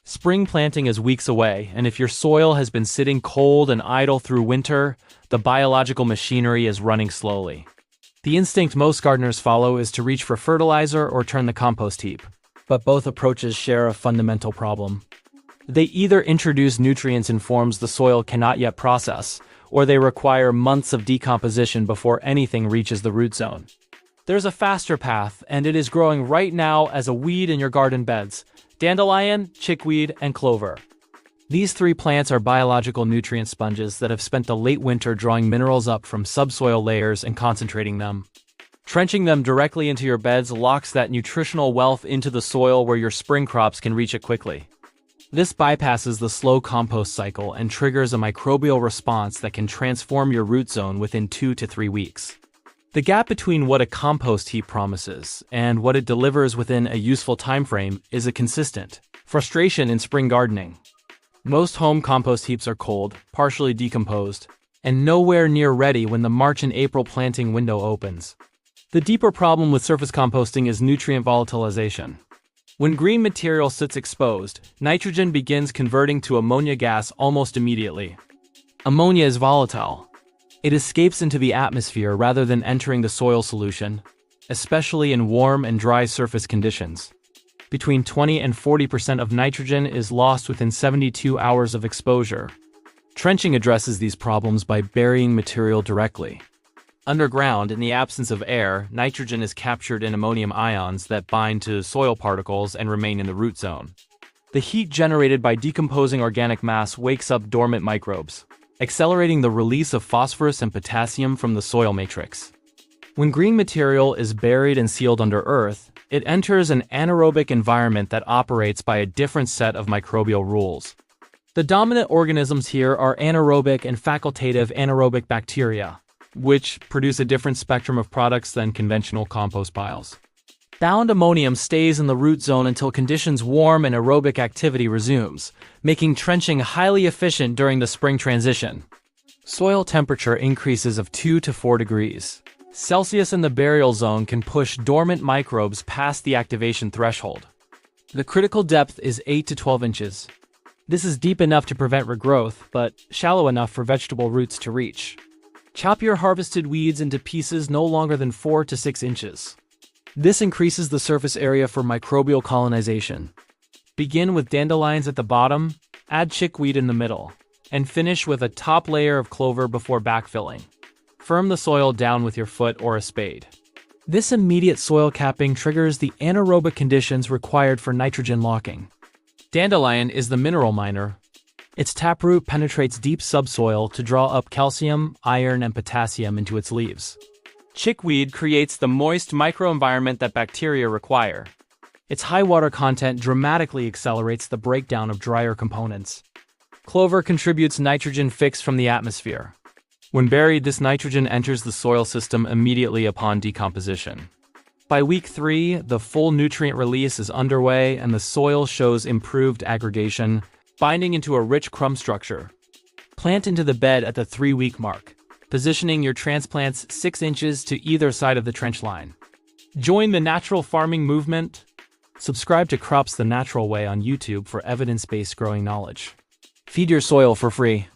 Spring planting is weeks away, and if your soil has been sitting cold and idle through winter, the biological machinery is running slowly. The instinct most gardeners follow is to reach for fertilizer or turn the compost heap. But both approaches share a fundamental problem. They either introduce nutrients in forms the soil cannot yet process, or they require months of decomposition before anything reaches the root zone. There's a faster path, and it is growing right now as a weed in your garden beds: dandelion, chickweed, and clover. These three plants are biological nutrient sponges that have spent the late winter drawing minerals up from subsoil layers and concentrating them. Trenching them directly into your beds locks that nutritional wealth into the soil where your spring crops can reach it quickly. This bypasses the slow compost cycle and triggers a microbial response that can transform your root zone within 2 to 3 weeks. The gap between what a compost heap promises and what it delivers within a useful time frame is a consistent frustration in spring gardening. Most home compost heaps are cold, partially decomposed, and nowhere near ready when the March and April planting window opens. The deeper problem with surface composting is nutrient volatilization. When green material sits exposed, nitrogen begins converting to ammonia gas almost immediately. Ammonia is volatile. It escapes into the atmosphere rather than entering the soil solution, especially in warm and dry surface conditions. Between 20 and 40% of nitrogen is lost within 72 hours of exposure. Trenching addresses these problems by burying material directly. Underground, in the absence of air, nitrogen is captured in ammonium ions that bind to soil particles and remain in the root zone. The heat generated by decomposing organic mass wakes up dormant microbes, accelerating the release of phosphorus and potassium from the soil matrix. When green material is buried and sealed under earth, it enters an anaerobic environment that operates by a different set of microbial rules. The dominant organisms here are anaerobic and facultative anaerobic bacteria, which produce a different spectrum of products than conventional compost piles. Bound ammonium stays in the root zone until conditions warm and aerobic activity resumes, making trenching highly efficient during the spring transition. Soil temperature increases of 2 to 4 degrees Celsius in the burial zone can push dormant microbes past the activation threshold. The critical depth is 8 to 12 inches. This is deep enough to prevent regrowth, but shallow enough for vegetable roots to reach. Chop your harvested weeds into pieces no longer than 4 to 6 inches. This increases the surface area for microbial colonization. Begin with dandelions at the bottom, add chickweed in the middle, and finish with a top layer of clover before backfilling. Firm the soil down with your foot or a spade. This immediate soil capping triggers the anaerobic conditions required for nitrogen locking. Dandelion is the mineral miner. Its taproot penetrates deep subsoil to draw up calcium, iron, and potassium into its leaves. Chickweed creates the moist microenvironment that bacteria require. Its high water content dramatically accelerates the breakdown of drier components. Clover contributes nitrogen fixed from the atmosphere. When buried, this nitrogen enters the soil system immediately upon decomposition. By week 3, the full nutrient release is underway and the soil shows improved aggregation, binding into a rich crumb structure. Plant into the bed at the 3-week mark, positioning your transplants 6 inches to either side of the trench line. Join the natural farming movement. Subscribe to Crops the Natural Way on YouTube for evidence-based growing knowledge. Feed your soil for free.